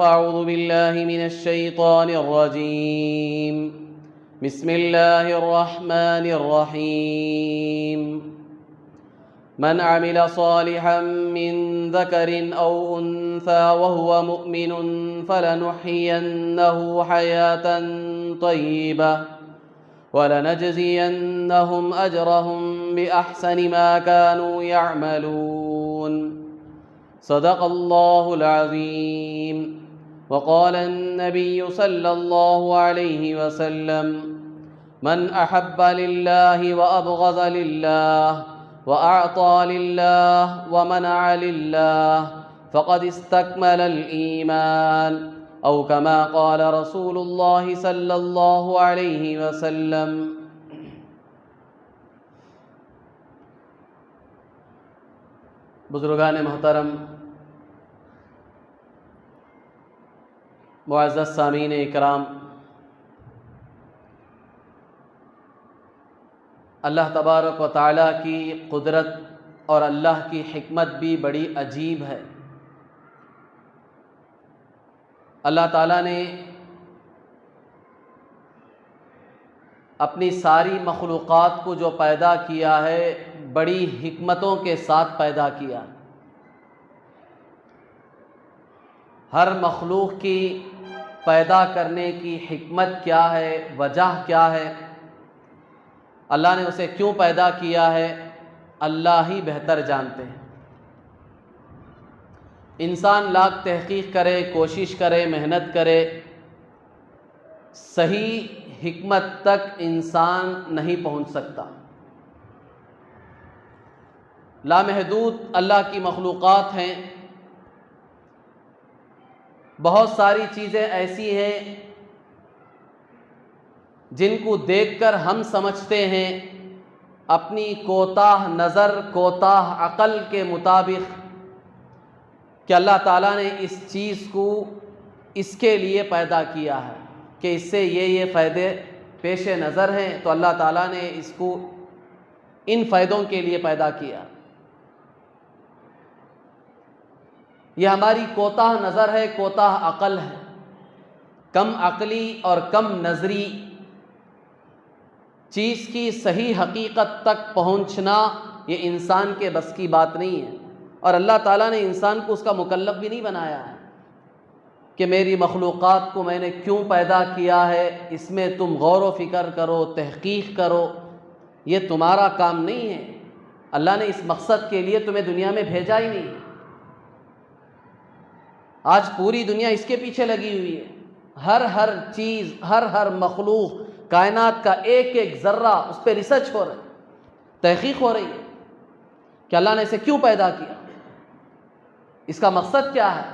أعوذ بالله من الشيطان الرجيم. بسم الله الرحمن الرحيم. من عمل صالحا من ذكر أو أنثى وهو مؤمن فلنحيينه حياة طيبة ولنجزينهم أجرهم بأحسن ما كانوا يعملون. صدق الله العظيم. وقال النبي صلى الله عليه وسلم: من أحب لله وأبغض لله وأعطى لله ومنع لله فقد استكمل الإيمان، أو كما قال رسول الله صلى الله عليه وسلم. بزرگان محترم، معزز سامعین اکرام، اللہ تبارک و تعالیٰ کی قدرت اور اللہ کی حکمت بھی بڑی عجیب ہے۔ اللہ تعالیٰ نے اپنی ساری مخلوقات کو جو پیدا کیا ہے بڑی حکمتوں کے ساتھ پیدا کیا۔ ہر مخلوق کی پیدا کرنے کی حکمت کیا ہے، وجہ کیا ہے، اللہ نے اسے کیوں پیدا کیا ہے، اللہ ہی بہتر جانتے ہیں۔ انسان لاکھ تحقیق کرے، کوشش کرے، محنت کرے، صحیح حکمت تک انسان نہیں پہنچ سکتا۔ لامحدود اللہ کی مخلوقات ہیں۔ بہت ساری چیزیں ایسی ہیں جن کو دیکھ کر ہم سمجھتے ہیں اپنی کوتاہ نظر، کوتاہ عقل کے مطابق کہ اللہ تعالیٰ نے اس چیز کو اس کے لیے پیدا کیا ہے کہ اس سے یہ فائدے پیش نظر ہیں، تو اللہ تعالیٰ نے اس کو ان فائدوں کے لیے پیدا کیا۔ یہ ہماری کوتاہ نظر ہے، کوتاہ عقل ہے۔ کم عقلی اور کم نظری چیز کی صحیح حقیقت تک پہنچنا یہ انسان کے بس کی بات نہیں ہے، اور اللہ تعالیٰ نے انسان کو اس کا مکلف بھی نہیں بنایا ہے کہ میری مخلوقات کو میں نے کیوں پیدا کیا ہے، اس میں تم غور و فکر کرو، تحقیق کرو، یہ تمہارا کام نہیں ہے۔ اللہ نے اس مقصد کے لیے تمہیں دنیا میں بھیجا ہی نہیں۔ آج پوری دنیا اس کے پیچھے لگی ہوئی ہے، ہر چیز، ہر مخلوق، کائنات کا ایک ایک ذرہ، اس پہ ریسرچ ہو رہا ہے، تحقیق ہو رہی ہے کہ اللہ نے اسے کیوں پیدا کیا، اس کا مقصد کیا ہے،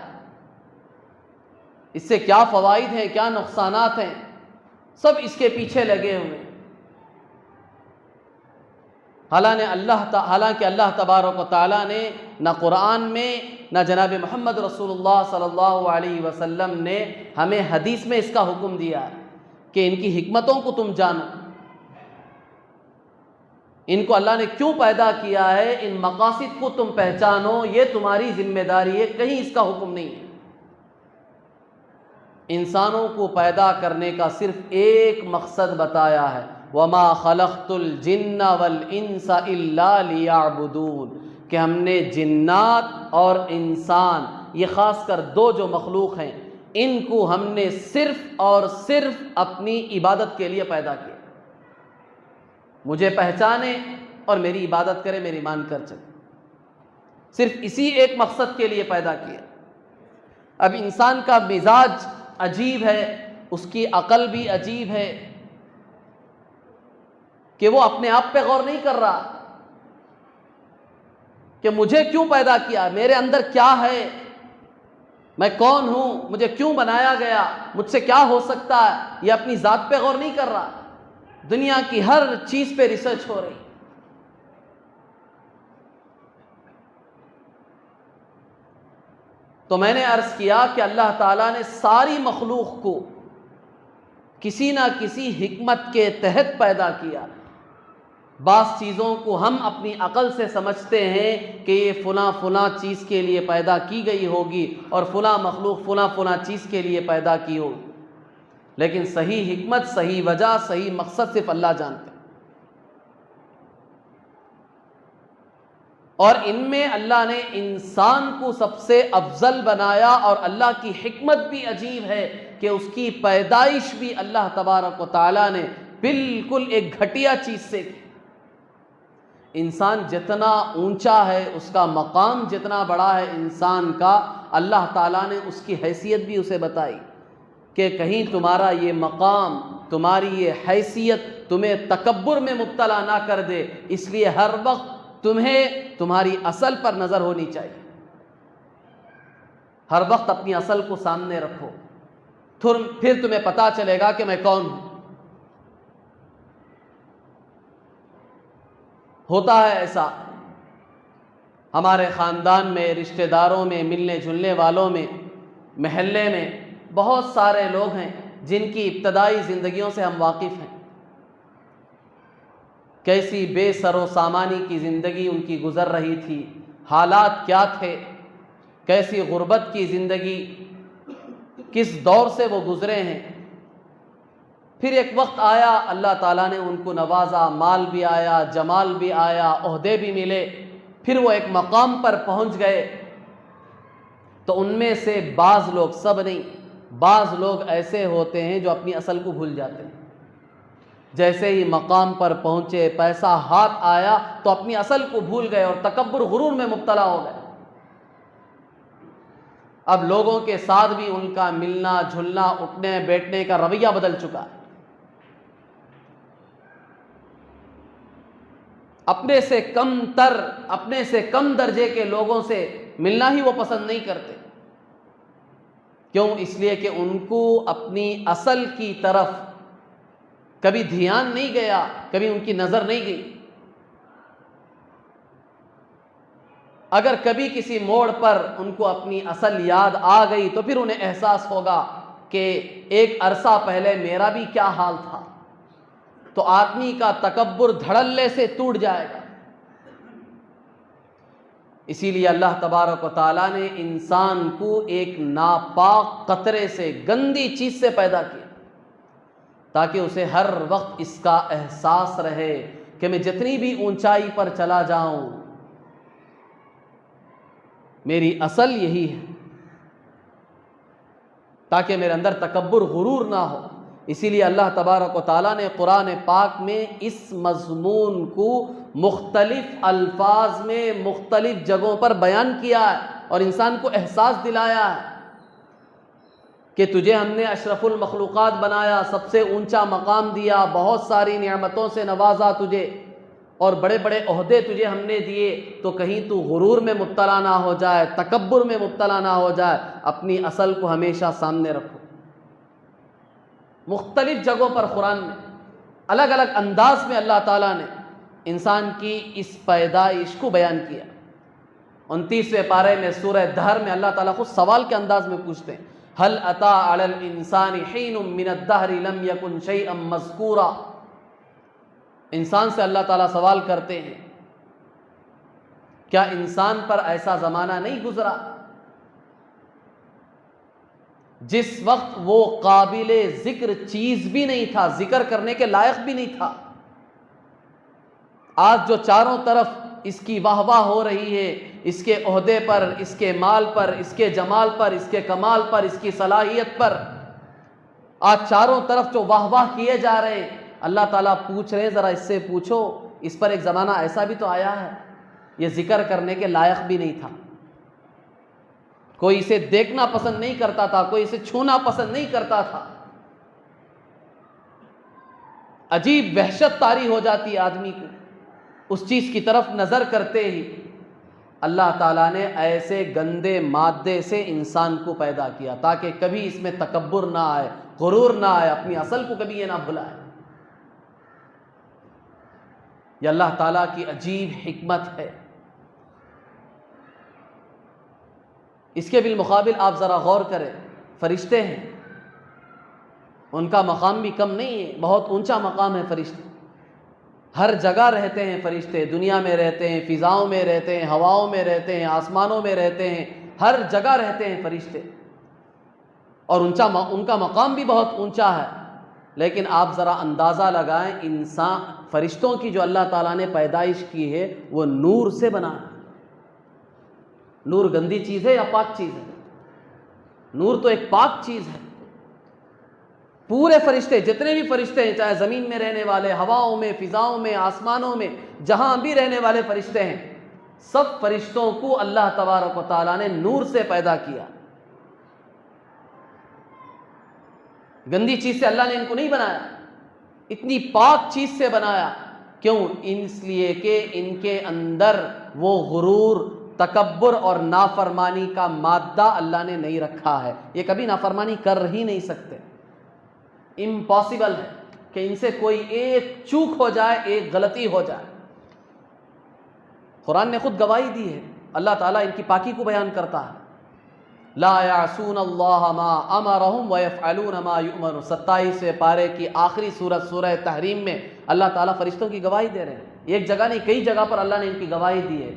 اس سے کیا فوائد ہیں، کیا نقصانات ہیں، سب اس کے پیچھے لگے ہوئے ہیں۔ حالانکہ اللہ تبارک و تعالیٰ نے نہ قرآن میں نہ جناب محمد رسول اللہ صلی اللہ علیہ وسلم نے ہمیں حدیث میں اس کا حکم دیا ہے کہ ان کی حکمتوں کو تم جانو، ان کو اللہ نے کیوں پیدا کیا ہے، ان مقاصد کو تم پہچانو، یہ تمہاری ذمہ داری ہے، کہیں اس کا حکم نہیں ہے۔ انسانوں کو پیدا کرنے کا صرف ایک مقصد بتایا ہے، وَمَا خَلَقْتُ الْجِنَّ وَالْإِنسَ إِلَّا لِيَعْبُدُونَ، کہ ہم نے جنات اور انسان، یہ خاص کر دو جو مخلوق ہیں، ان کو ہم نے صرف اور صرف اپنی عبادت کے لیے پیدا کیا، مجھے پہچانے اور میری عبادت کرے، میری مان کر چلے، صرف اسی ایک مقصد کے لیے پیدا کیا۔ اب انسان کا مزاج عجیب ہے، اس کی عقل بھی عجیب ہے کہ وہ اپنے آپ پہ غور نہیں کر رہا کہ مجھے کیوں پیدا کیا، میرے اندر کیا ہے، میں کون ہوں، مجھے کیوں بنایا گیا، مجھ سے کیا ہو سکتا ہے، یہ اپنی ذات پہ غور نہیں کر رہا۔ دنیا کی ہر چیز پہ ریسرچ ہو رہی۔ تو میں نے عرض کیا کہ اللہ تعالیٰ نے ساری مخلوق کو کسی نہ کسی حکمت کے تحت پیدا کیا۔ بعض چیزوں کو ہم اپنی عقل سے سمجھتے ہیں کہ یہ فلاں فلاں چیز کے لیے پیدا کی گئی ہوگی اور فلاں مخلوق فلاں فلاں چیز کے لیے پیدا کی ہوگی، لیکن صحیح حکمت، صحیح وجہ، صحیح مقصد صرف اللہ جانتے ہیں۔ اور ان میں اللہ نے انسان کو سب سے افضل بنایا، اور اللہ کی حکمت بھی عجیب ہے کہ اس کی پیدائش بھی اللہ تبارک و تعالیٰ نے بالکل ایک گھٹیا چیز سے کی۔ انسان جتنا اونچا ہے، اس کا مقام جتنا بڑا ہے انسان کا، اللہ تعالیٰ نے اس کی حیثیت بھی اسے بتائی کہ کہیں تمہارا یہ مقام، تمہاری یہ حیثیت تمہیں تکبر میں مبتلا نہ کر دے، اس لیے ہر وقت تمہیں تمہاری اصل پر نظر ہونی چاہیے۔ ہر وقت اپنی اصل کو سامنے رکھو، پھر تمہیں پتا چلے گا کہ میں کون ہوں۔ ہوتا ہے ایسا ہمارے خاندان میں، رشتہ داروں میں، ملنے جلنے والوں میں، محلے میں بہت سارے لوگ ہیں جن کی ابتدائی زندگیوں سے ہم واقف ہیں، کیسی بے سر و سامانی کی زندگی ان کی گزر رہی تھی، حالات کیا تھے، کیسی غربت کی زندگی، کس دور سے وہ گزرے ہیں۔ پھر ایک وقت آیا، اللہ تعالیٰ نے ان کو نوازا، مال بھی آیا، جمال بھی آیا، عہدے بھی ملے، پھر وہ ایک مقام پر پہنچ گئے۔ تو ان میں سے بعض لوگ، سب نہیں، بعض لوگ ایسے ہوتے ہیں جو اپنی اصل کو بھول جاتے ہیں۔ جیسے ہی مقام پر پہنچے، پیسہ ہاتھ آیا تو اپنی اصل کو بھول گئے اور تکبر غرور میں مبتلا ہو گئے۔ اب لوگوں کے ساتھ بھی ان کا ملنا جھلنا، اٹھنے بیٹھنے کا رویہ بدل چکا ہے۔ اپنے سے کم تر، اپنے سے کم درجے کے لوگوں سے ملنا ہی وہ پسند نہیں کرتے۔ کیوں؟ اس لیے کہ ان کو اپنی اصل کی طرف کبھی دھیان نہیں گیا، کبھی ان کی نظر نہیں گئی۔ اگر کبھی کسی موڑ پر ان کو اپنی اصل یاد آ گئی تو پھر انہیں احساس ہوگا کہ ایک عرصہ پہلے میرا بھی کیا حال تھا، تو آدمی کا تکبر دھڑلے سے ٹوٹ جائے گا۔ اسی لیے اللہ تبارک و تعالیٰ نے انسان کو ایک ناپاک قطرے سے، گندی چیز سے پیدا کیا، تاکہ اسے ہر وقت اس کا احساس رہے کہ میں جتنی بھی اونچائی پر چلا جاؤں، میری اصل یہی ہے، تاکہ میرے اندر تکبر غرور نہ ہو۔ اسی لیے اللہ تبارک و تعالیٰ نے قرآن پاک میں اس مضمون کو مختلف الفاظ میں مختلف جگہوں پر بیان کیا ہے اور انسان کو احساس دلایا ہے کہ تجھے ہم نے اشرف المخلوقات بنایا، سب سے اونچا مقام دیا، بہت ساری نعمتوں سے نوازا تجھے، اور بڑے بڑے عہدے تجھے ہم نے دیے، تو کہیں تو غرور میں مبتلا نہ ہو جائے، تکبر میں مبتلا نہ ہو جائے۔ اپنی اصل کو ہمیشہ سامنے رکھو۔ مختلف جگہوں پر قرآن میں الگ الگ انداز میں اللہ تعالیٰ نے انسان کی اس پیدائش کو بیان کیا۔ 29ویں پارے میں سورہ دہر میں اللہ تعالیٰ خود سوال کے انداز میں پوچھتے ہیں، هل اتى على الانسان حين من الدهر لم يكن شيئا مذكورا۔ انسان سے اللہ تعالیٰ سوال کرتے ہیں، کیا انسان پر ایسا زمانہ نہیں گزرا جس وقت وہ قابل ذکر چیز بھی نہیں تھا، ذکر کرنے کے لائق بھی نہیں تھا؟ آج جو چاروں طرف اس کی واہ واہ ہو رہی ہے، اس کے عہدے پر، اس کے مال پر، اس کے جمال پر، اس کے کمال پر، اس کی صلاحیت پر، آج چاروں طرف جو واہ واہ کیے جا رہے ہیں، اللہ تعالیٰ پوچھ رہے ہیں ذرا اس سے پوچھو، اس پر ایک زمانہ ایسا بھی تو آیا ہے یہ ذکر کرنے کے لائق بھی نہیں تھا، کوئی اسے دیکھنا پسند نہیں کرتا تھا، کوئی اسے چھونا پسند نہیں کرتا تھا۔ عجیب وحشت طاری ہو جاتی ہے آدمی کو اس چیز کی طرف نظر کرتے ہی۔ اللہ تعالیٰ نے ایسے گندے مادے سے انسان کو پیدا کیا تاکہ کبھی اس میں تکبر نہ آئے، غرور نہ آئے، اپنی اصل کو کبھی یہ نہ بھلائے۔ یہ اللہ تعالیٰ کی عجیب حکمت ہے۔ اس کے بالمقابل آپ ذرا غور کریں، فرشتے ہیں، ان کا مقام بھی کم نہیں ہے، بہت اونچا مقام ہے فرشتے۔ ہر جگہ رہتے ہیں فرشتے، دنیا میں رہتے ہیں، فضاؤں میں رہتے ہیں، ہواؤں میں رہتے ہیں، آسمانوں میں رہتے ہیں، ہر جگہ رہتے ہیں فرشتے، اور ان کا مقام بھی بہت اونچا ہے۔ لیکن آپ ذرا اندازہ لگائیں، انسان فرشتوں کی جو اللہ تعالیٰ نے پیدائش کی ہے وہ نور سے بنا ہے۔ نور گندی چیز ہے یا پاک چیز ہے؟ نور تو ایک پاک چیز ہے۔ پورے فرشتے، جتنے بھی فرشتے ہیں، چاہے زمین میں رہنے والے، ہواؤں میں، فضاؤں میں، آسمانوں میں، جہاں بھی رہنے والے فرشتے ہیں، سب فرشتوں کو اللہ تبارک و تعالیٰ نے نور سے پیدا کیا۔ گندی چیز سے اللہ نے ان کو نہیں بنایا، اتنی پاک چیز سے بنایا۔ کیوں؟ اس لیے کہ ان کے اندر وہ غرور، تکبر اور نافرمانی کا مادہ اللہ نے نہیں رکھا ہے۔ یہ کبھی نافرمانی کر ہی نہیں سکتے، امپاسبل ہے کہ ان سے کوئی ایک چوک ہو جائے، ایک غلطی ہو جائے۔ قرآن نے خود گواہی دی ہے، اللہ تعالیٰ ان کی پاکی کو بیان کرتا ہے، لا یعصون اللہ ما امرہم ویفعلون ما یؤمرون۔ 27 پارے کی آخری سورت سورہ تحریم میں اللہ تعالیٰ فرشتوں کی گواہی دے رہے ہیں۔ ایک جگہ نہیں، کئی جگہ پر اللہ نے ان کی گواہی دی ہے،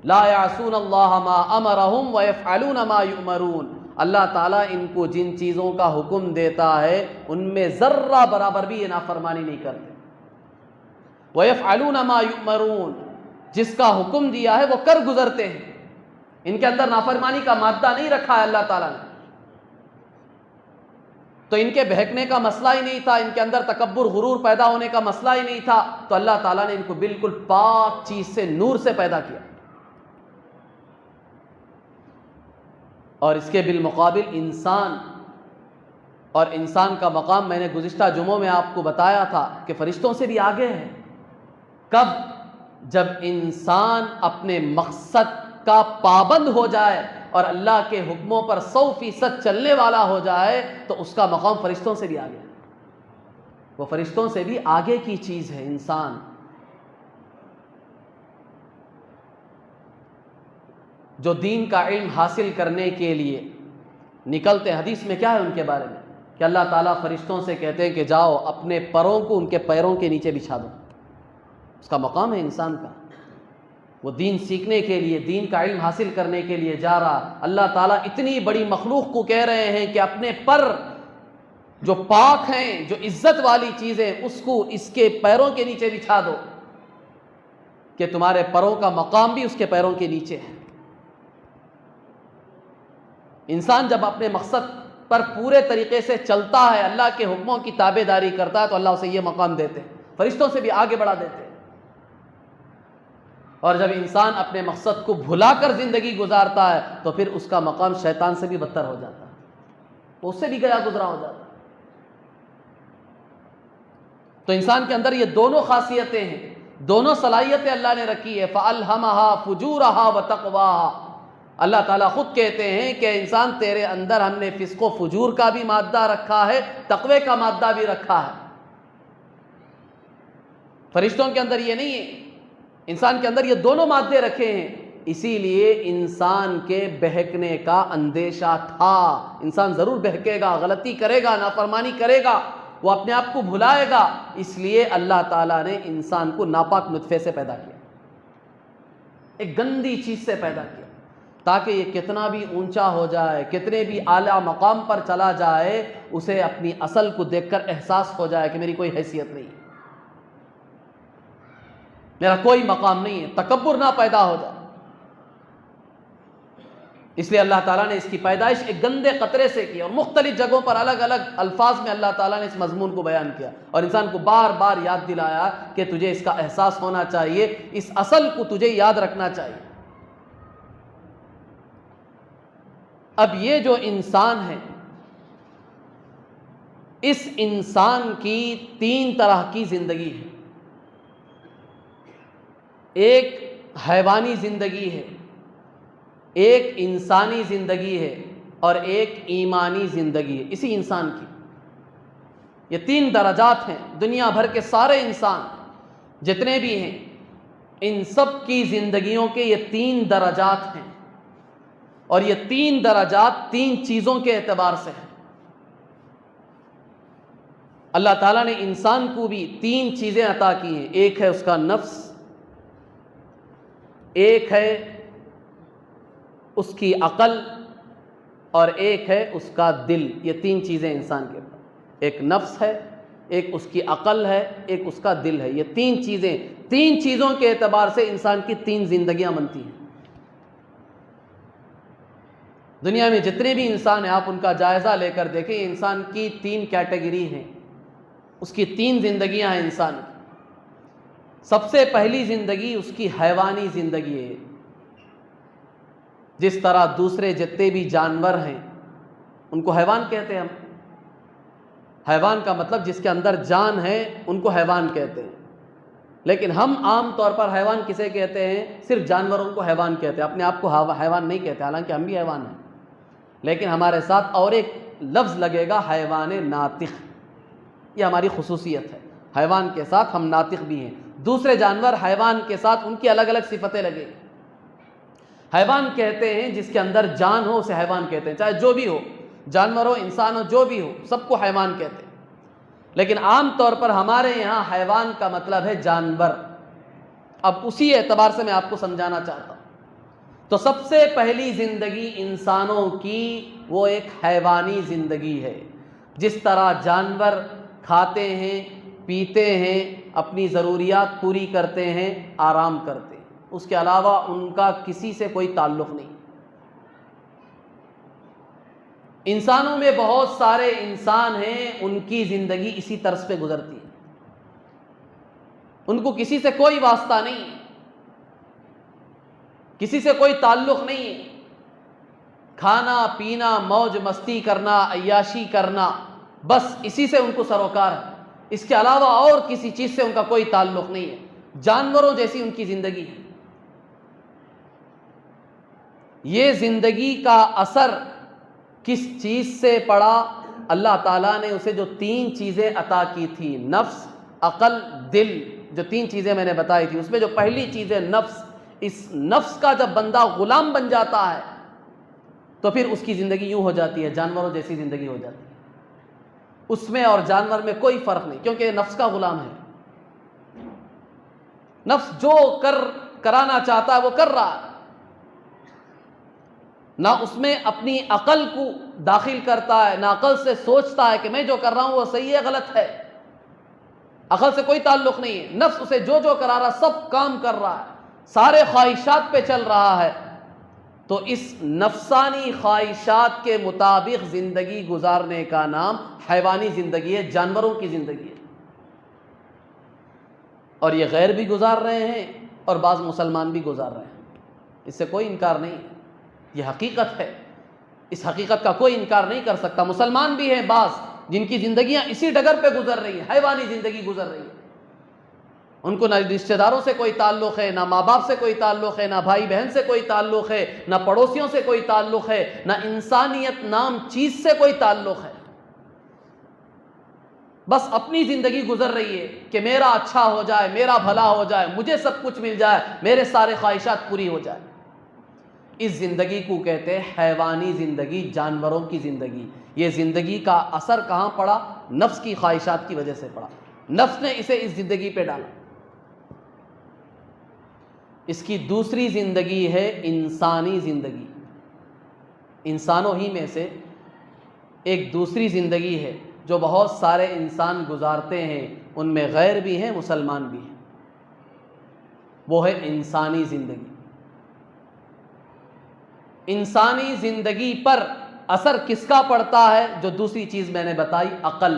لا یعصون اللہ ما امرہم ویفعلون ما یؤمرون۔ اللہ تعالیٰ ان کو جن چیزوں کا حکم دیتا ہے ان میں ذرہ برابر بھی یہ نافرمانی نہیں کرتے۔ ویفعلون ما یؤمرون، جس کا حکم دیا ہے وہ کر گزرتے ہیں، ان کے اندر نافرمانی کا مادہ نہیں رکھا ہے اللہ تعالیٰ نے۔ تو ان کے بہکنے کا مسئلہ ہی نہیں تھا، ان کے اندر تکبر غرور پیدا ہونے کا مسئلہ ہی نہیں تھا، تو اللہ تعالیٰ نے ان کو بالکل پاک چیز سے، نور سے پیدا کیا۔ اور اس کے بالمقابل انسان، اور انسان کا مقام میں نے گزشتہ جمعوں میں آپ کو بتایا تھا کہ فرشتوں سے بھی آگے ہے۔ کب؟ جب انسان اپنے مقصد کا پابند ہو جائے اور اللہ کے حکموں پر 100% چلنے والا ہو جائے تو اس کا مقام فرشتوں سے بھی آگے ہے۔ وہ فرشتوں سے بھی آگے کی چیز ہے انسان۔ جو دین کا علم حاصل کرنے کے لیے نکلتے ہیں، حدیث میں کیا ہے ان کے بارے میں کہ اللہ تعالیٰ فرشتوں سے کہتے ہیں کہ جاؤ اپنے پروں کو ان کے پیروں کے نیچے بچھا دو۔ اس کا مقام ہے انسان کا، وہ دین سیکھنے کے لیے، دین کا علم حاصل کرنے کے لیے جا رہا۔ اللہ تعالیٰ اتنی بڑی مخلوق کو کہہ رہے ہیں کہ اپنے پر جو پاک ہیں، جو عزت والی چیزیں، اس کو اس کے پیروں کے نیچے بچھا دو، کہ تمہارے پروں کا مقام بھی اس کے پیروں کے نیچے ہے۔ انسان جب اپنے مقصد پر پورے طریقے سے چلتا ہے، اللہ کے حکموں کی تابع داری کرتا ہے، تو اللہ اسے یہ مقام دیتے ہیں، فرشتوں سے بھی آگے بڑھا دیتے ہیں۔ اور جب انسان اپنے مقصد کو بھلا کر زندگی گزارتا ہے تو پھر اس کا مقام شیطان سے بھی بدتر ہو جاتا ہے، وہ اس سے بھی گیا گزرا ہو جاتا ہے۔ تو انسان کے اندر یہ دونوں خاصیتیں ہیں، دونوں صلاحیتیں اللہ نے رکھی ہے۔ فَأَلْهَمَهَا فُجُورَهَا وَتَقْوَاهَا۔ اللہ تعالیٰ خود کہتے ہیں کہ انسان تیرے اندر ہم نے فسق و فجور کا بھی مادہ رکھا ہے، تقوی کا مادہ بھی رکھا ہے۔ فرشتوں کے اندر یہ نہیں ہے، انسان کے اندر یہ دونوں مادے رکھے ہیں۔ اسی لیے انسان کے بہکنے کا اندیشہ تھا، انسان ضرور بہکے گا، غلطی کرے گا، نافرمانی کرے گا، وہ اپنے آپ کو بھلائے گا۔ اس لیے اللہ تعالیٰ نے انسان کو ناپاک نطفے سے پیدا کیا، ایک گندی چیز سے پیدا کیا، تاکہ یہ کتنا بھی اونچا ہو جائے، کتنے بھی اعلیٰ مقام پر چلا جائے، اسے اپنی اصل کو دیکھ کر احساس ہو جائے کہ میری کوئی حیثیت نہیں ہے، میرا کوئی مقام نہیں ہے، تکبر نہ پیدا ہو جائے۔ اس لیے اللہ تعالیٰ نے اس کی پیدائش ایک گندے قطرے سے کی، اور مختلف جگہوں پر الگ الگ الفاظ میں اللہ تعالیٰ نے اس مضمون کو بیان کیا، اور انسان کو بار بار یاد دلایا کہ تجھے اس کا احساس ہونا چاہیے، اس اصل کو تجھے یاد رکھنا چاہیے۔ اب یہ جو انسان ہے، اس انسان کی 3 طرح کی زندگی ہے۔ ایک حیوانی زندگی ہے، ایک انسانی زندگی ہے، اور ایک ایمانی زندگی ہے اسی انسان کی۔ یہ 3 درجات ہیں۔ دنیا بھر کے سارے انسان جتنے بھی ہیں، ان سب کی زندگیوں کے یہ 3 درجات ہیں، اور یہ 3 درجات 3 چیزوں کے اعتبار سے ہیں۔ اللہ تعالیٰ نے انسان کو بھی 3 چیزیں عطا کی ہیں. ایک ہے اس کا نفس، ایک ہے اس کی عقل، اور ایک ہے اس کا دل. یہ 3 چیزیں انسان کے پاس. ایک نفس ہے، ایک اس کی عقل ہے، ایک اس کا دل ہے. یہ 3 چیزیں، 3 چیزوں کے اعتبار سے انسان کی 3 زندگیاں بنتی ہیں. دنیا میں جتنے بھی انسان ہیں، آپ ان کا جائزہ لے کر دیکھیں. انسان کی 3 کیٹیگری ہیں، اس کی 3 زندگیاں ہیں انسان کی. سب سے پہلی زندگی اس کی حیوانی زندگی ہے. جس طرح دوسرے جتنے بھی جانور ہیں ان کو حیوان کہتے ہیں. ہم حیوان کا مطلب جس کے اندر جان ہے ان کو حیوان کہتے ہیں. لیکن ہم عام طور پر حیوان کسے کہتے ہیں؟ صرف جانوروں کو حیوان کہتے ہیں، اپنے آپ کو حیوان نہیں کہتے، حالانکہ ہم بھی حیوان ہیں. لیکن ہمارے ساتھ اور ایک لفظ لگے گا، حیوان ناطق. یہ ہماری خصوصیت ہے. حیوان کے ساتھ ہم ناطق بھی ہیں. دوسرے جانور حیوان کے ساتھ ان کی الگ الگ صفتیں لگے گی. حیوان کہتے ہیں جس کے اندر جان ہو اسے حیوان کہتے ہیں، چاہے جو بھی ہو، جانور ہو، انسان ہو، جو بھی ہو، سب کو حیوان کہتے ہیں. لیکن عام طور پر ہمارے یہاں حیوان کا مطلب ہے جانور. اب اسی اعتبار سے میں آپ کو سمجھانا چاہتا ہوں. تو سب سے پہلی زندگی انسانوں کی وہ ایک حیوانی زندگی ہے. جس طرح جانور کھاتے ہیں، پیتے ہیں، اپنی ضروریات پوری کرتے ہیں، آرام کرتے ہیں، اس کے علاوہ ان کا کسی سے کوئی تعلق نہیں. انسانوں میں بہت سارے انسان ہیں، ان کی زندگی اسی طرز پہ گزرتی ہے. ان کو کسی سے کوئی واسطہ نہیں، کسی سے کوئی تعلق نہیں ہے. کھانا پینا، موج مستی کرنا، عیاشی کرنا، بس اسی سے ان کو سروکار ہے. اس کے علاوہ اور کسی چیز سے ان کا کوئی تعلق نہیں ہے. جانوروں جیسی ان کی زندگی ہے. یہ زندگی کا اثر کس چیز سے پڑا؟ اللہ تعالیٰ نے اسے جو 3 چیزیں عطا کی تھی، نفس، عقل، دل، جو 3 چیزیں میں نے بتائی تھی، اس میں جو پہلی چیز ہے نفس. اس نفس کا جب بندہ غلام بن جاتا ہے تو پھر اس کی زندگی یوں ہو جاتی ہے، جانوروں جیسی زندگی ہو جاتی ہے. اس میں اور جانور میں کوئی فرق نہیں، کیونکہ نفس کا غلام ہے. نفس جو کرانا چاہتا ہے وہ کر رہا ہے. نہ اس میں اپنی عقل کو داخل کرتا ہے، نہ عقل سے سوچتا ہے کہ میں جو کر رہا ہوں وہ صحیح ہے غلط ہے. عقل سے کوئی تعلق نہیں ہے. نفس اسے جو کرا رہا سب کام کر رہا ہے، سارے خواہشات پہ چل رہا ہے. تو اس نفسانی خواہشات کے مطابق زندگی گزارنے کا نام حیوانی زندگی ہے، جانوروں کی زندگی ہے. اور یہ غیر بھی گزار رہے ہیں اور بعض مسلمان بھی گزار رہے ہیں. اس سے کوئی انکار نہیں، یہ حقیقت ہے. اس حقیقت کا کوئی انکار نہیں کر سکتا. مسلمان بھی ہیں بعض جن کی زندگیاں اسی ڈگر پہ گزر رہی ہیں، حیوانی زندگی گزر رہی ہے. ان کو نہ رشتہ داروں سے کوئی تعلق ہے، نہ ماں باپ سے کوئی تعلق ہے، نہ بھائی بہن سے کوئی تعلق ہے، نہ پڑوسیوں سے کوئی تعلق ہے، نہ انسانیت نام چیز سے کوئی تعلق ہے. بس اپنی زندگی گزر رہی ہے کہ میرا اچھا ہو جائے، میرا بھلا ہو جائے، مجھے سب کچھ مل جائے، میرے سارے خواہشات پوری ہو جائے. اس زندگی کو کہتے ہیں حیوانی زندگی، جانوروں کی زندگی. یہ زندگی کا اثر کہاں پڑا؟ نفس کی خواہشات کی وجہ سے پڑا. نفس نے اسے اس زندگی پہ ڈالا. اس کی دوسری زندگی ہے انسانی زندگی. انسانوں ہی میں سے ایک دوسری زندگی ہے جو بہت سارے انسان گزارتے ہیں، ان میں غیر بھی ہیں، مسلمان بھی ہیں. وہ ہے انسانی زندگی. انسانی زندگی پر اثر کس کا پڑتا ہے؟ جو دوسری چیز میں نے بتائی، عقل.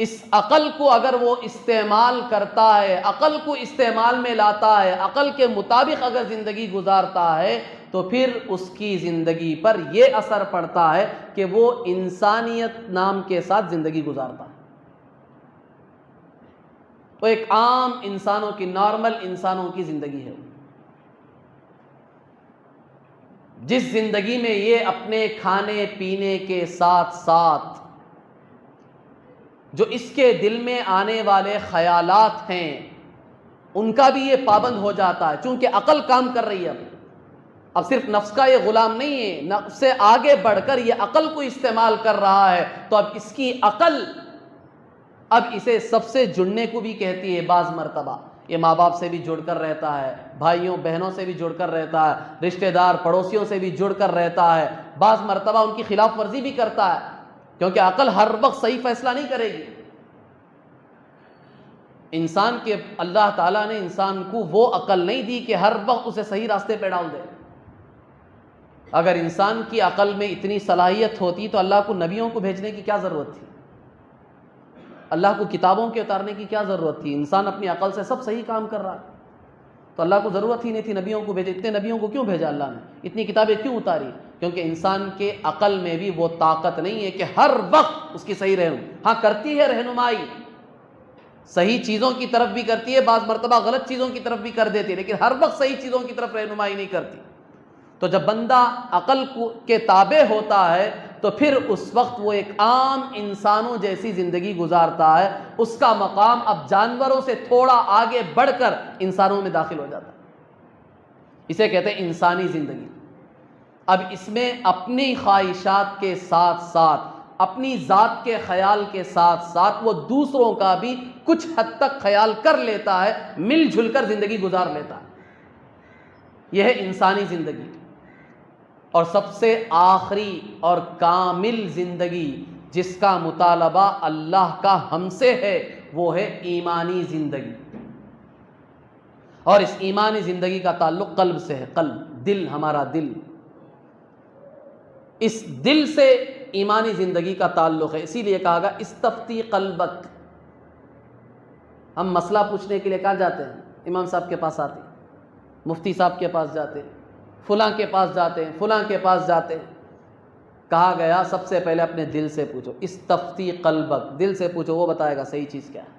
اس عقل کو اگر وہ استعمال کرتا ہے، عقل کو استعمال میں لاتا ہے، عقل کے مطابق اگر زندگی گزارتا ہے، تو پھر اس کی زندگی پر یہ اثر پڑتا ہے کہ وہ انسانیت نام کے ساتھ زندگی گزارتا ہے. وہ ایک عام انسانوں کی، نارمل انسانوں کی زندگی ہے. جس زندگی میں یہ اپنے کھانے پینے کے ساتھ ساتھ جو اس کے دل میں آنے والے خیالات ہیں ان کا بھی یہ پابند ہو جاتا ہے، چونکہ عقل کام کر رہی ہے. اب صرف نفس کا یہ غلام نہیں ہے، نفس سے آگے بڑھ کر یہ عقل کو استعمال کر رہا ہے. تو اب اس کی عقل اب اسے سب سے جڑنے کو بھی کہتی ہے بعض مرتبہ. یہ ماں باپ سے بھی جڑ کر رہتا ہے, بھائیوں بہنوں سے بھی جڑ کر رہتا ہے, رشتہ دار پڑوسیوں سے بھی جڑ کر رہتا ہے, بعض مرتبہ ان کی خلاف ورزی بھی کرتا ہے, کیونکہ عقل ہر وقت صحیح فیصلہ نہیں کرے گی. انسان کے اللہ تعالیٰ نے انسان کو وہ عقل نہیں دی کہ ہر وقت اسے صحیح راستے پہ ڈال دے. اگر انسان کی عقل میں اتنی صلاحیت ہوتی تو اللہ کو نبیوں کو بھیجنے کی کیا ضرورت تھی, اللہ کو کتابوں کے اتارنے کی کیا ضرورت تھی؟ انسان اپنی عقل سے سب صحیح کام کر رہا ہے, تو اللہ کو ضرورت ہی نہیں تھی نبیوں کو بھیجے. اتنے نبیوں کو کیوں بھیجا اللہ نے, اتنی کتابیں کیوں اتاری؟ کیونکہ انسان کے عقل میں بھی وہ طاقت نہیں ہے کہ ہر وقت اس کی صحیح ہاں کرتی ہے رہنمائی, صحیح چیزوں کی طرف بھی کرتی ہے, بعض مرتبہ غلط چیزوں کی طرف بھی کر دیتی ہے, لیکن ہر وقت صحیح چیزوں کی طرف رہنمائی نہیں کرتی. تو جب بندہ عقل کے تابع ہوتا ہے تو پھر اس وقت وہ ایک عام انسانوں جیسی زندگی گزارتا ہے, اس کا مقام اب جانوروں سے تھوڑا آگے بڑھ کر انسانوں میں داخل ہو جاتا ہے. اسے کہتے ہیں انسانی زندگی. اب اس میں اپنی خواہشات کے ساتھ ساتھ, اپنی ذات کے خیال کے ساتھ ساتھ وہ دوسروں کا بھی کچھ حد تک خیال کر لیتا ہے, مل جل کر زندگی گزار لیتا ہے. یہ ہے انسانی زندگی. اور سب سے آخری اور کامل زندگی جس کا مطالبہ اللہ کا ہم سے ہے وہ ہے ایمانی زندگی. اور اس ایمانی زندگی کا تعلق قلب سے ہے. قلب, دل, ہمارا دل, اس دل سے ایمانی زندگی کا تعلق ہے. اسی لیے کہا گا استفتی قلبک. ہم مسئلہ پوچھنے کے لیے کہاں جاتے ہیں؟ امام صاحب کے پاس آتے ہیں, مفتی صاحب کے پاس جاتے ہیں, فلاں کے پاس جاتے ہیں, فلاں کے پاس جاتے ہیں. کہا گیا سب سے پہلے اپنے دل سے پوچھو, استفتی قلبک, دل سے پوچھو, وہ بتائے گا صحیح چیز کیا ہے.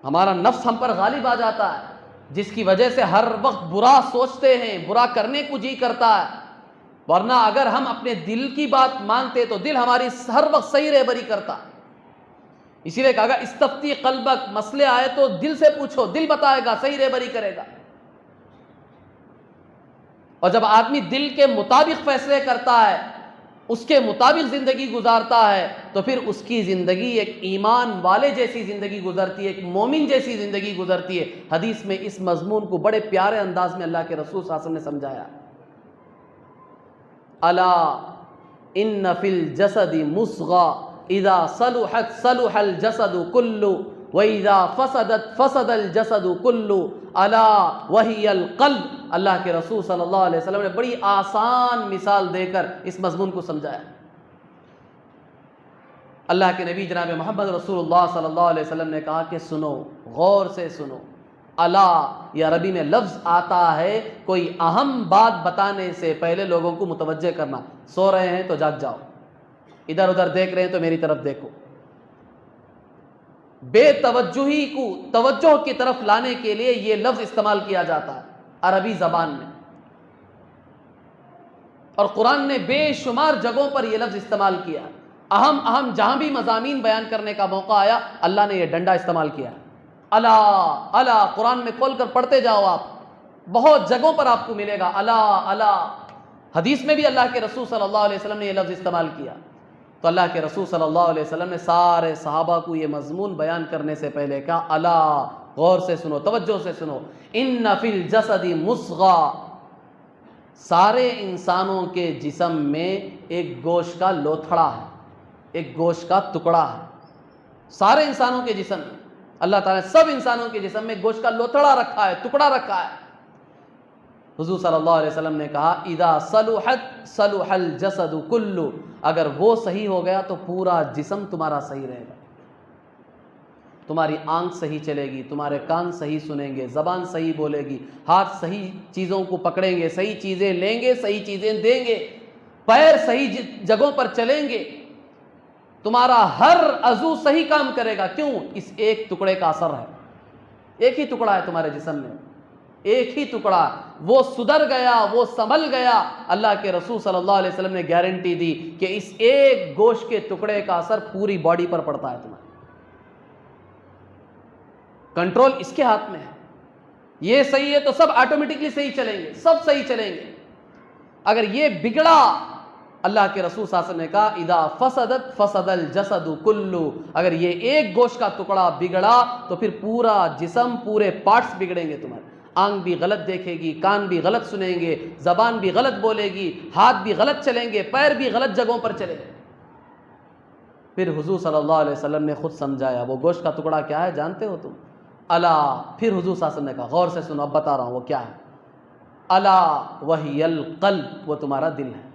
ہمارا نفس ہم پر غالب آ جاتا ہے, جس کی وجہ سے ہر وقت برا سوچتے ہیں, برا کرنے کو جی کرتا ہے. ورنہ اگر ہم اپنے دل کی بات مانتے تو دل ہماری ہر وقت صحیح رہبری کرتا. اسی لیے کہا گا استفتی قلبک, مسئلے آئے تو دل سے پوچھو, دل بتائے گا, صحیح رہبری کرے گا. اور جب آدمی دل کے مطابق فیصلے کرتا ہے, اس کے مطابق زندگی گزارتا ہے, تو پھر اس کی زندگی ایک ایمان والے جیسی زندگی گزرتی ہے, ایک مومن جیسی زندگی گزرتی ہے. حدیث میں اس مضمون کو بڑے پیارے انداز میں اللہ کے رسول صلی اللہ علیہ وسلم نے سمجھایا. الا ان فی الجسد مضغہ اذا صلحت صلح الجسد کلہ واذا فسدت فسد الجسد کلہ الا وہی القلب. اللہ کے رسول صلی اللہ علیہ وسلم نے بڑی آسان مثال دے کر اس مضمون کو سمجھایا. اللہ کے نبی جناب محمد رسول اللہ صلی اللہ علیہ وسلم نے کہا کہ سنو, غور سے سنو. الا یہ عربی میں لفظ آتا ہے کوئی اہم بات بتانے سے پہلے لوگوں کو متوجہ کرنا. سو رہے ہیں تو جاگ جاؤ, ادھر ادھر دیکھ رہے ہیں تو میری طرف دیکھو. بے توجہی کو توجہ کی طرف لانے کے لیے یہ لفظ استعمال کیا جاتا ہے عربی زبان میں, اور قرآن نے بے شمار جگہوں پر یہ لفظ استعمال کیا. اہم جہاں بھی مضامین بیان کرنے کا موقع آیا اللہ نے یہ ڈنڈا استعمال کیا. الا الا, قرآن میں کھول کر پڑھتے جاؤ آپ, بہت جگہوں پر آپ کو ملے گا الا الا. حدیث میں بھی اللہ کے رسول صلی اللہ علیہ وسلم نے یہ لفظ استعمال کیا. تو اللہ کے رسول صلی اللہ علیہ وسلم نے سارے صحابہ کو یہ مضمون بیان کرنے سے پہلے کہا الا, غور سے سنو, توجہ سے سنو. ان فی الجسد مضغہ, سارے انسانوں کے جسم میں ایک گوشت کا لوتھڑا ہے, ایک گوشت کا ٹکڑا ہے. سارے انسانوں کے جسم میں اللہ تعالیٰ نے سب انسانوں کے جسم میں گوشت کا لوتھڑا رکھا ہے, ٹکڑا رکھا ہے. حضور صلی اللہ علیہ وسلم نے کہا اذا صلحت صلح الجسد کلہ, اگر وہ صحیح ہو گیا تو پورا جسم تمہارا صحیح رہے گا. تمہاری آنکھ صحیح چلے گی, تمہارے کان صحیح سنیں گے, زبان صحیح بولے گی, ہاتھ صحیح چیزوں کو پکڑیں گے, صحیح چیزیں لیں گے, صحیح چیزیں دیں گے, پیر صحیح جگہوں پر چلیں گے, تمہارا ہر عضو صحیح کام کرے گا. کیوں؟ اس ایک ٹکڑے کا اثر ہے. ایک ہی ٹکڑا ہے تمہارے جسم میں, ایک ہی ٹکڑا, وہ سدھر گیا, وہ سنبھل گیا. اللہ کے رسول صلی اللہ علیہ وسلم نے گارنٹی دی کہ اس ایک گوشت کے ٹکڑے کا اثر پوری باڈی پر پڑتا ہے. تمہارے کنٹرول اس کے ہاتھ میں ہے. یہ صحیح ہے تو سب آٹومیٹکلی صحیح چلیں گے, سب صحیح چلیں گے. اگر یہ بگڑا, اللہ کے رسول صلی اللہ علیہ وسلم نے کہا اذا فسدت فسد الجسد کلو، اگر یہ ایک گوشت کا ٹکڑا بگڑا تو پھر پورا جسم، پورے پارٹس بگڑیں گے تمہارے. آنکھ بھی غلط دیکھے گی، کان بھی غلط سنیں گے، زبان بھی غلط بولے گی، ہاتھ بھی غلط چلیں گے، پیر بھی غلط جگہوں پر چلیں گے. پھر حضور صلی اللہ علیہ وسلم نے خود سمجھایا وہ گوشت کا ٹکڑا کیا ہے جانتے ہو تم؟ الا، پھر حضور صلی اللہ علیہ وسلم نے کہا غور سے سنو اب بتا رہا ہوں وہ کیا ہے. الا وہی القلب، وہ تمہارا دل ہے.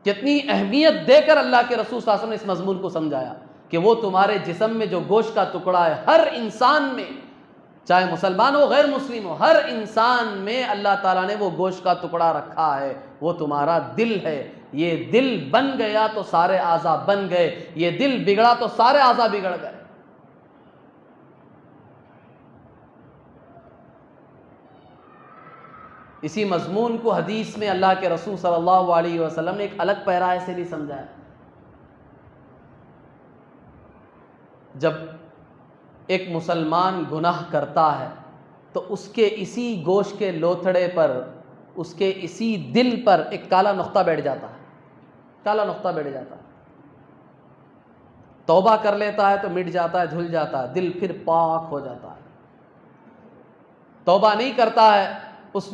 کتنی اہمیت دے کر اللہ کے رسول صلی اللہ علیہ وسلم نے اس مضمون کو سمجھایا کہ وہ تمہارے جسم میں جو گوشت کا ٹکڑا ہے، ہر انسان میں، چاہے مسلمان ہو غیر مسلم ہو، ہر انسان میں اللہ تعالیٰ نے وہ گوشت کا ٹکڑا رکھا ہے، وہ تمہارا دل ہے. یہ دل بن گیا تو سارے اعضاء بن گئے، یہ دل بگڑا تو سارے اعضاء بگڑ گئے. اسی مضمون کو حدیث میں اللہ کے رسول صلی اللہ علیہ وسلم نے ایک الگ پیرائے سے بھی سمجھایا. جب ایک مسلمان گناہ کرتا ہے تو اس کے اسی گوشت کے لوتھڑے پر، اس کے اسی دل پر ایک کالا نقطہ بیٹھ جاتا ہے، کالا نقطہ بیٹھ جاتا ہے. توبہ کر لیتا ہے تو مٹ جاتا ہے، دھل جاتا ہے، دل پھر پاک ہو جاتا ہے. توبہ نہیں کرتا ہے، اس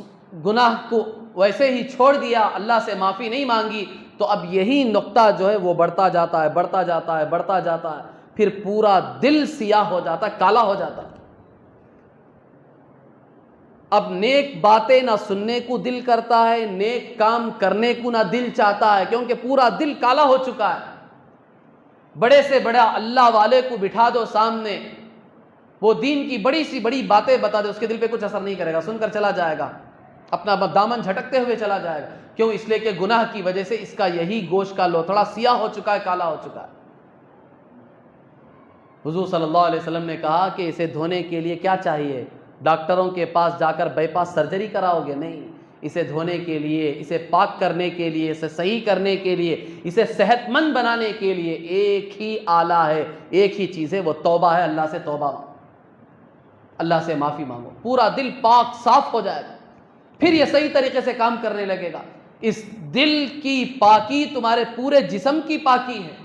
گناہ کو ویسے ہی چھوڑ دیا، اللہ سے معافی نہیں مانگی، تو اب یہی نقطہ جو ہے وہ بڑھتا جاتا ہے، بڑھتا جاتا ہے، بڑھتا جاتا ہے، پھر پورا دل سیاہ ہو جاتا ہے، کالا ہو جاتا ہے. اب نیک باتیں نہ سننے کو دل کرتا ہے، نیک کام کرنے کو نہ دل چاہتا ہے، کیونکہ پورا دل کالا ہو چکا ہے. بڑے سے بڑا اللہ والے کو بٹھا دو سامنے، وہ دین کی بڑی سی بڑی باتیں بتا دے، اس کے دل پہ کچھ اثر نہیں کرے گا، سن کر چلا جائے گا، اپنا دامن جھٹکتے ہوئے چلا جائے گا. کیوں؟ اس لیے کہ گناہ کی وجہ سے اس کا یہی گوشت کا لوتھڑا سیاہ ہو چکا ہے، کالا ہو چکا ہے. حضور صلی اللہ علیہ وسلم نے کہا کہ اسے دھونے کے لیے کیا چاہیے؟ ڈاکٹروں کے پاس جا کر بائی پاس سرجری کراؤ گے؟ نہیں. اسے دھونے کے لیے، اسے پاک کرنے کے لیے، اسے صحیح کرنے کے لیے، اسے صحت مند بنانے کے لیے ایک ہی آلہ ہے، ایک ہی چیز ہے، وہ توبہ ہے. اللہ سے توبہ مانگو، اللہ سے معافی مانگو، پورا دل پاک صاف ہو جائے گا، پھر یہ صحیح طریقے سے کام کرنے لگے گا. اس دل کی پاکی تمہارے پورے جسم کی پاکی ہے،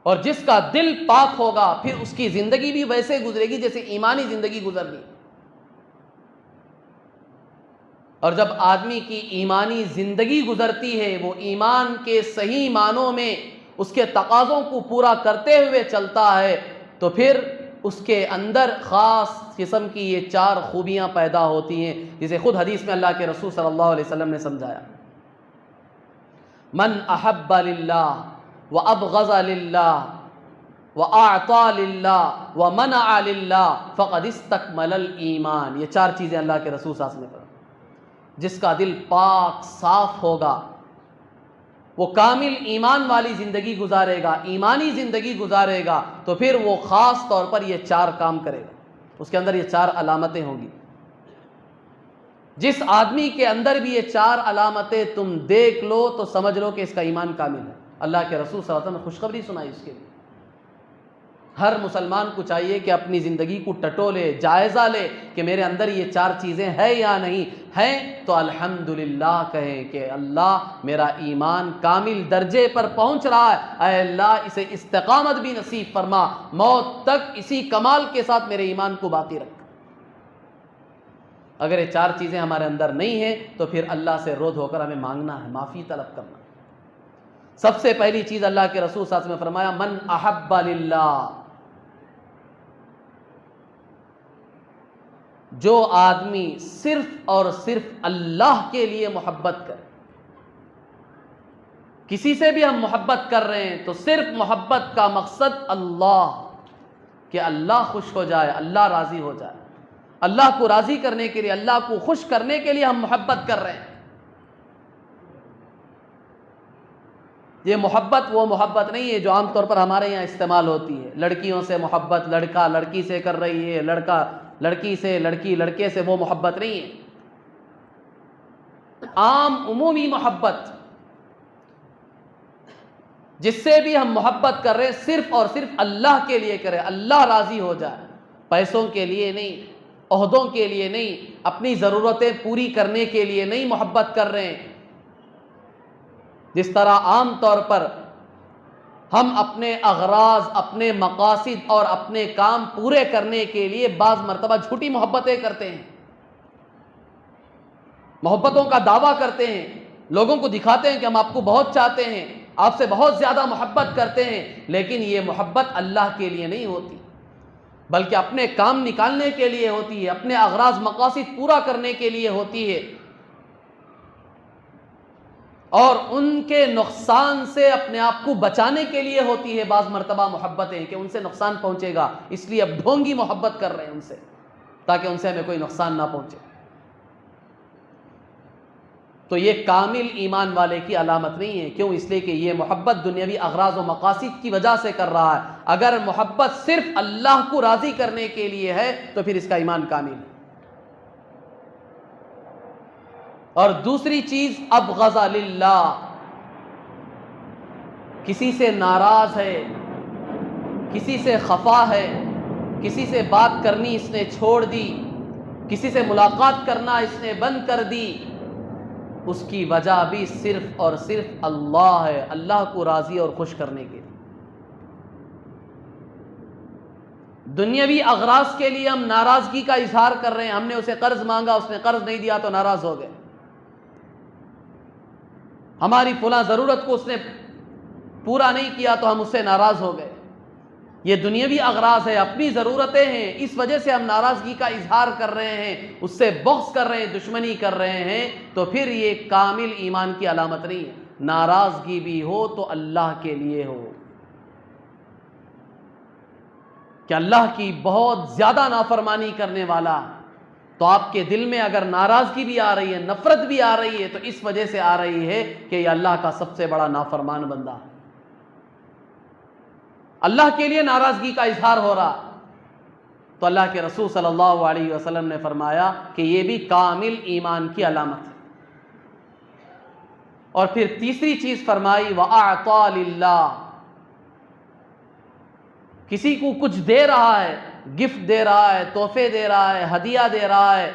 اور جس کا دل پاک ہوگا پھر اس کی زندگی بھی ویسے گزرے گی جیسے ایمانی زندگی گزرنی. اور جب آدمی کی ایمانی زندگی گزرتی ہے، وہ ایمان کے صحیح معنوں میں اس کے تقاضوں کو پورا کرتے ہوئے چلتا ہے، تو پھر اس کے اندر خاص قسم کی یہ 4 خوبیاں پیدا ہوتی ہیں، جسے خود حدیث میں اللہ کے رسول صلی اللہ علیہ وسلم نے سمجھایا. من احب للہ وابغض للہ واعطى للہ ومنع للہ فقد استکمل الایمان. یہ 4 چیزیں اللہ کے رسول صلی اللہ علیہ وسلم نے. جس کا دل پاک صاف ہوگا وہ کامل ایمان والی زندگی گزارے گا، ایمانی زندگی گزارے گا، تو پھر وہ خاص طور پر یہ 4 کام کرے گا. اس کے اندر یہ 4 علامتیں ہوں گی. جس آدمی کے اندر بھی یہ 4 علامتیں تم دیکھ لو تو سمجھ لو کہ اس کا ایمان کامل ہے. اللہ کے رسول صلی اللہ علیہ وسلم نے خوشخبری سنائی اس کے لیے. ہر مسلمان کو چاہیے کہ اپنی زندگی کو ٹٹولے، جائزہ لے کہ میرے اندر یہ 4 چیزیں ہیں یا نہیں ہیں، تو الحمدللہ کہیں کہ اللہ میرا ایمان کامل درجے پر پہنچ رہا ہے، اے اللہ اسے استقامت بھی نصیب فرما، موت تک اسی کمال کے ساتھ میرے ایمان کو باقی رکھ. اگر یہ 4 چیزیں ہمارے اندر نہیں ہیں تو پھر اللہ سے رو دھو کر ہمیں مانگنا ہے، معافی طلب کرنا. سب سے پہلی چیز اللہ کے رسول صلی اللہ علیہ وسلم نے فرمایا من احب للہ. جو آدمی صرف اور صرف اللہ کے لیے محبت کرے، کسی سے بھی ہم محبت کر رہے ہیں تو صرف محبت کا مقصد اللہ، کہ اللہ خوش ہو جائے، اللہ راضی ہو جائے، اللہ کو راضی کرنے کے لیے، اللہ کو خوش کرنے کے لیے ہم محبت کر رہے ہیں. یہ محبت وہ محبت نہیں ہے جو عام طور پر ہمارے یہاں استعمال ہوتی ہے. لڑکیوں سے محبت لڑکا لڑکی سے کر رہی ہے، لڑکا لڑکی سے، لڑکی لڑکے سے، وہ محبت نہیں ہے. عام عمومی محبت جس سے بھی ہم محبت کر رہے ہیں صرف اور صرف اللہ کے لیے کریں، اللہ راضی ہو جائے، پیسوں کے لیے نہیں، عہدوں کے لیے نہیں، اپنی ضرورتیں پوری کرنے کے لیے نہیں محبت کر رہے ہیں۔ جس طرح عام طور پر ہم اپنے اغراض، اپنے مقاصد اور اپنے کام پورے کرنے کے لیے بعض مرتبہ جھوٹی محبتیں کرتے ہیں، محبتوں کا دعویٰ کرتے ہیں، لوگوں کو دکھاتے ہیں کہ ہم آپ کو بہت چاہتے ہیں، آپ سے بہت زیادہ محبت کرتے ہیں، لیکن یہ محبت اللہ کے لیے نہیں ہوتی، بلکہ اپنے کام نکالنے کے لیے ہوتی ہے، اپنے اغراض مقاصد پورا کرنے کے لیے ہوتی ہے، اور ان کے نقصان سے اپنے آپ کو بچانے کے لیے ہوتی ہے بعض مرتبہ محبتیں، کہ ان سے نقصان پہنچے گا، اس لیے اب ڈھونگی محبت کر رہے ہیں ان سے، تاکہ ان سے ہمیں کوئی نقصان نہ پہنچے۔ تو یہ کامل ایمان والے کی علامت نہیں ہے۔ کیوں؟ اس لیے کہ یہ محبت دنیاوی اغراض و مقاصد کی وجہ سے کر رہا ہے۔ اگر محبت صرف اللہ کو راضی کرنے کے لیے ہے تو پھر اس کا ایمان کامل ہے۔ اور دوسری چیز، ابغض للہ، کسی سے ناراض ہے، کسی سے خفا ہے، کسی سے بات کرنی اس نے چھوڑ دی، کسی سے ملاقات کرنا اس نے بند کر دی، اس کی وجہ بھی صرف اور صرف اللہ ہے، اللہ کو راضی اور خوش کرنے کے لیے۔ دنیاوی اغراض کے لیے ہم ناراضگی کا اظہار کر رہے ہیں، ہم نے اسے قرض مانگا، اس نے قرض نہیں دیا تو ناراض ہو گئے، ہماری فلاں ضرورت کو اس نے پورا نہیں کیا تو ہم اس سے ناراض ہو گئے۔ یہ دنیاوی اغراض ہے، اپنی ضرورتیں ہیں، اس وجہ سے ہم ناراضگی کا اظہار کر رہے ہیں، اس سے بغض کر رہے ہیں، دشمنی کر رہے ہیں، تو پھر یہ کامل ایمان کی علامت نہیں ہے۔ ناراضگی بھی ہو تو اللہ کے لیے ہو، کہ اللہ کی بہت زیادہ نافرمانی کرنے والا، تو آپ کے دل میں اگر ناراضگی بھی آ رہی ہے، نفرت بھی آ رہی ہے، تو اس وجہ سے آ رہی ہے کہ یہ اللہ کا سب سے بڑا نافرمان بندہ ہے، اللہ کے لیے ناراضگی کا اظہار ہو رہا۔ تو اللہ کے رسول صلی اللہ علیہ وسلم نے فرمایا کہ یہ بھی کامل ایمان کی علامت ہے۔ اور پھر تیسری چیز فرمائی، وَأَعْطَى لِلَّهِ، کسی کو کچھ دے رہا ہے، گفٹ دے رہا ہے، تحفے دے رہا ہے، ہدیہ دے رہا ہے،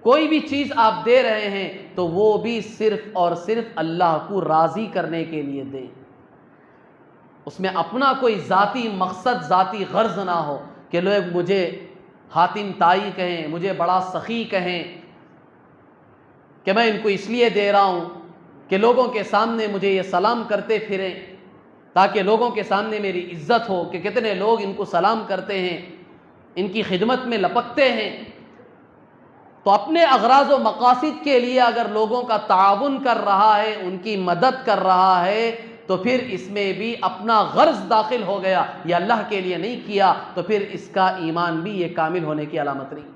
کوئی بھی چیز آپ دے رہے ہیں تو وہ بھی صرف اور صرف اللہ کو راضی کرنے کے لیے دیں، اس میں اپنا کوئی ذاتی مقصد، ذاتی غرض نہ ہو کہ لوگ مجھے حاتم طائی کہیں، مجھے بڑا سخی کہیں، کہ میں ان کو اس لیے دے رہا ہوں کہ لوگوں کے سامنے مجھے یہ سلام کرتے پھریں، تاکہ لوگوں کے سامنے میری عزت ہو کہ کتنے لوگ ان کو سلام کرتے ہیں، ان کی خدمت میں لپکتے ہیں۔ تو اپنے اغراض و مقاصد کے لیے اگر لوگوں کا تعاون کر رہا ہے، ان کی مدد کر رہا ہے، تو پھر اس میں بھی اپنا غرض داخل ہو گیا، یہ اللہ کے لیے نہیں کیا، تو پھر اس کا ایمان بھی یہ کامل ہونے کی علامت نہیں۔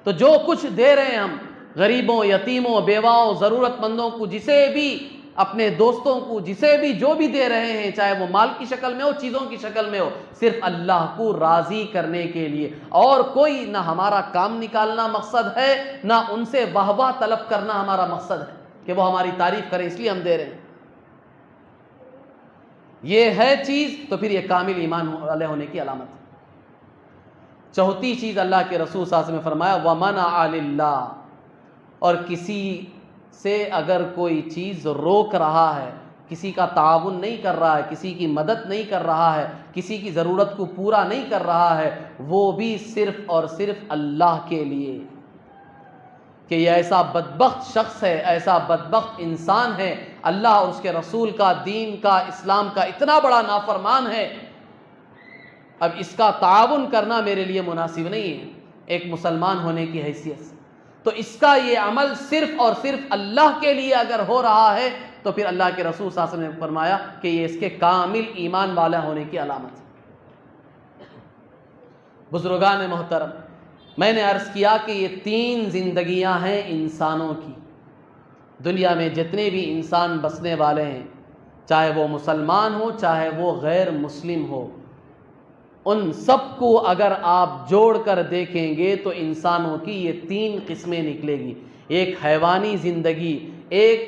تو جو کچھ دے رہے ہیں ہم غریبوں، یتیموں، بیواؤں، ضرورت مندوں کو، جسے بھی، اپنے دوستوں کو، جسے بھی جو بھی دے رہے ہیں، چاہے وہ مال کی شکل میں ہو، چیزوں کی شکل میں ہو، صرف اللہ کو راضی کرنے کے لیے، اور کوئی نہ ہمارا کام نکالنا مقصد ہے، نہ ان سے واہ واہ طلب کرنا ہمارا مقصد ہے کہ وہ ہماری تعریف کریں، اس لیے ہم دے رہے ہیں۔ یہ ہے چیز، تو پھر یہ کامل ایمان والے ہونے کی علامت ہے۔ چوتھی چیز اللہ کے رسول صلی اللہ علیہ وسلم نے فرمایا، وَمَنَعَ لِلَّهِ، اور کسی سے اگر کوئی چیز روک رہا ہے، کسی کا تعاون نہیں کر رہا ہے، کسی کی مدد نہیں کر رہا ہے، کسی کی ضرورت کو پورا نہیں کر رہا ہے، وہ بھی صرف اور صرف اللہ کے لیے، کہ یہ ایسا بدبخت شخص ہے، ایسا بدبخت انسان ہے، اللہ اور اس کے رسول کا، دین کا، اسلام کا اتنا بڑا نافرمان ہے، اب اس کا تعاون کرنا میرے لیے مناسب نہیں ہے ایک مسلمان ہونے کی حیثیت سے۔ تو اس کا یہ عمل صرف اور صرف اللہ کے لیے اگر ہو رہا ہے تو پھر اللہ کے رسول صلی اللہ علیہ وسلم نے فرمایا کہ یہ اس کے کامل ایمان والا ہونے کی علامت ہے۔ بزرگان محترم، میں نے عرض کیا کہ یہ 3 زندگیاں ہیں انسانوں کی، دنیا میں جتنے بھی انسان بسنے والے ہیں، چاہے وہ مسلمان ہو، چاہے وہ غیر مسلم ہو، ان سب کو اگر آپ جوڑ کر دیکھیں گے تو انسانوں کی یہ 3 قسمیں نکلے گی، ایک حیوانی زندگی، ایک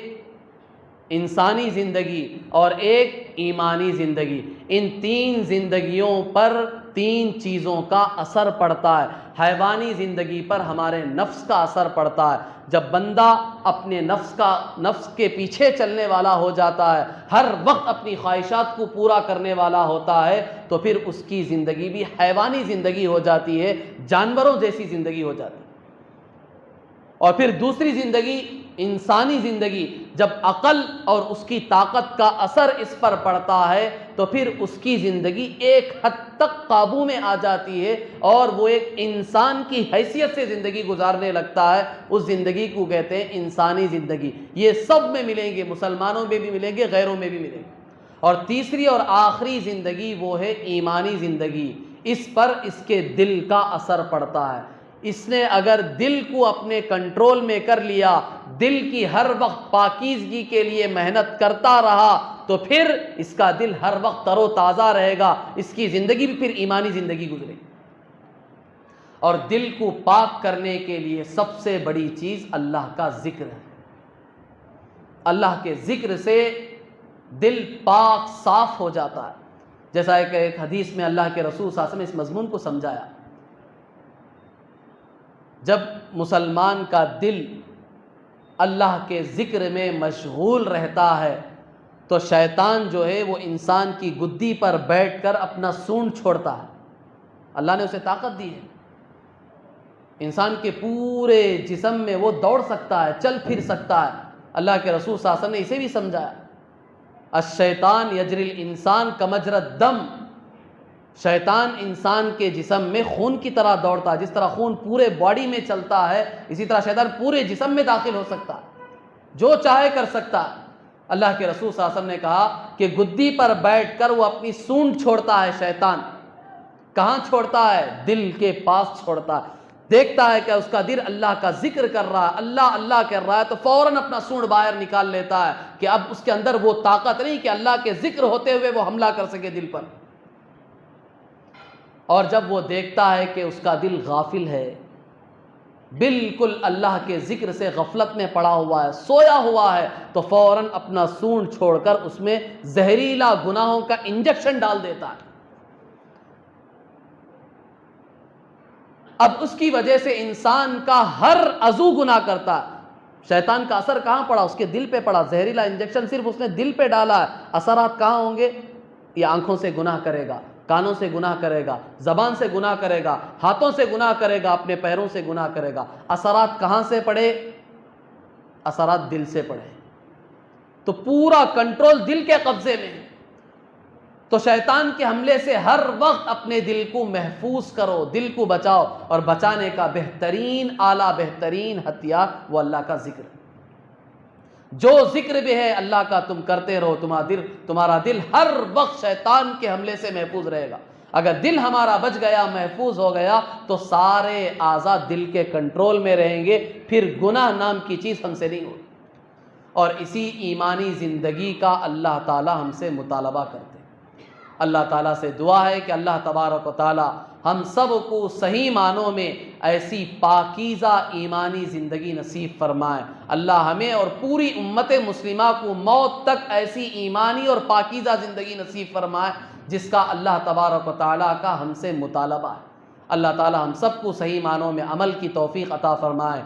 انسانی زندگی اور ایک ایمانی زندگی۔ ان 3 زندگیوں پر تین چیزوں کا اثر پڑتا ہے۔ حیوانی زندگی پر ہمارے نفس کا اثر پڑتا ہے۔ جب بندہ اپنے نفس کے پیچھے چلنے والا ہو جاتا ہے، ہر وقت اپنی خواہشات کو پورا کرنے والا ہوتا ہے، تو پھر اس کی زندگی بھی حیوانی زندگی ہو جاتی ہے، جانوروں جیسی زندگی ہو جاتی ہے۔ اور پھر دوسری زندگی انسانی زندگی، جب عقل اور اس کی طاقت کا اثر اس پر پڑتا ہے تو پھر اس کی زندگی ایک حد تک قابو میں آ جاتی ہے اور وہ ایک انسان کی حیثیت سے زندگی گزارنے لگتا ہے۔ اس زندگی کو کہتے ہیں انسانی زندگی۔ یہ سب میں ملیں گے، مسلمانوں میں بھی ملیں گے، غیروں میں بھی ملیں گے۔ اور تیسری اور آخری زندگی وہ ہے ایمانی زندگی۔ اس پر اس کے دل کا اثر پڑتا ہے۔ اس نے اگر دل کو اپنے کنٹرول میں کر لیا، دل کی ہر وقت پاکیزگی کے لیے محنت کرتا رہا، تو پھر اس کا دل ہر وقت تر و تازہ رہے گا، اس کی زندگی بھی پھر ایمانی زندگی گزرے گی۔ اور دل کو پاک کرنے کے لیے سب سے بڑی چیز اللہ کا ذکر ہے۔ اللہ کے ذکر سے دل پاک صاف ہو جاتا ہے۔ جیسا ایک حدیث میں اللہ کے رسول صلی اللہ علیہ وسلم نے اس مضمون کو سمجھایا، جب مسلمان کا دل اللہ کے ذکر میں مشغول رہتا ہے تو شیطان جو ہے وہ انسان کی گدی پر بیٹھ کر اپنا سونڈ چھوڑتا ہے۔ اللہ نے اسے طاقت دی ہے، انسان کے پورے جسم میں وہ دوڑ سکتا ہے، چل پھر سکتا ہے۔ اللہ کے رسول صلی اللہ علیہ وسلم نے اسے بھی سمجھایا، الشیطان یجری الانسان کمجری الدم، شیطان انسان کے جسم میں خون کی طرح دوڑتا ہے۔ جس طرح خون پورے باڈی میں چلتا ہے، اسی طرح شیطان پورے جسم میں داخل ہو سکتا ہے، جو چاہے کر سکتا ہے۔ اللہ کے رسول صلی اللہ علیہ وسلم نے کہا کہ گدی پر بیٹھ کر وہ اپنی سونڈ چھوڑتا ہے۔ شیطان کہاں چھوڑتا ہے؟ دل کے پاس چھوڑتا ہے۔ دیکھتا ہے کہ اس کا دل اللہ کا ذکر کر رہا ہے، اللہ اللہ کر رہا ہے، تو فوراً اپنا سونڈ باہر نکال لیتا ہے کہ اب اس کے اندر وہ طاقت نہیں کہ اللہ کے ذکر ہوتے ہوئے وہ حملہ کر سکے دل پر۔ اور جب وہ دیکھتا ہے کہ اس کا دل غافل ہے، بالکل اللہ کے ذکر سے غفلت میں پڑا ہوا ہے، سویا ہوا ہے، تو فوراً اپنا سونڈ چھوڑ کر اس میں زہریلا گناہوں کا انجیکشن ڈال دیتا ہے۔ اب اس کی وجہ سے انسان کا ہر عضو گناہ کرتا ہے۔ شیطان کا اثر کہاں پڑا؟ اس کے دل پہ پڑا۔ زہریلا انجیکشن صرف اس نے دل پہ ڈالا ہے، اثرات کہاں ہوں گے؟ یہ آنکھوں سے گناہ کرے گا، کانوں سے گناہ کرے گا، زبان سے گناہ کرے گا، ہاتھوں سے گناہ کرے گا، اپنے پیروں سے گناہ کرے گا۔ اثرات کہاں سے پڑے؟ اثرات دل سے پڑے، تو پورا کنٹرول دل کے قبضے میں ہے۔ تو شیطان کے حملے سے ہر وقت اپنے دل کو محفوظ کرو، دل کو بچاؤ، اور بچانے کا بہترین آلہ، بہترین ہتھیار وہ اللہ کا ذکر ہے۔ جو ذکر بھی ہے اللہ کا تم کرتے رہو، تمہارا دل ہر وقت شیطان کے حملے سے محفوظ رہے گا۔ اگر دل ہمارا بچ گیا، محفوظ ہو گیا، تو سارے اعضاء دل کے کنٹرول میں رہیں گے، پھر گناہ نام کی چیز ہم سے نہیں ہوگی۔ اور اسی ایمانی زندگی کا اللہ تعالی ہم سے مطالبہ کرتے ہیں۔ اللہ تعالیٰ سے دعا ہے کہ اللہ تبارک و تعالیٰ ہم سب کو صحیح معنوں میں ایسی پاکیزہ ایمانی زندگی نصیب فرمائے۔ اللہ ہمیں اور پوری امت مسلمہ کو موت تک ایسی ایمانی اور پاکیزہ زندگی نصیب فرمائے جس کا اللہ تبارک و تعالیٰ کا ہم سے مطالبہ ہے۔ اللہ تعالیٰ ہم سب کو صحیح معنوں میں عمل کی توفیق عطا فرمائے۔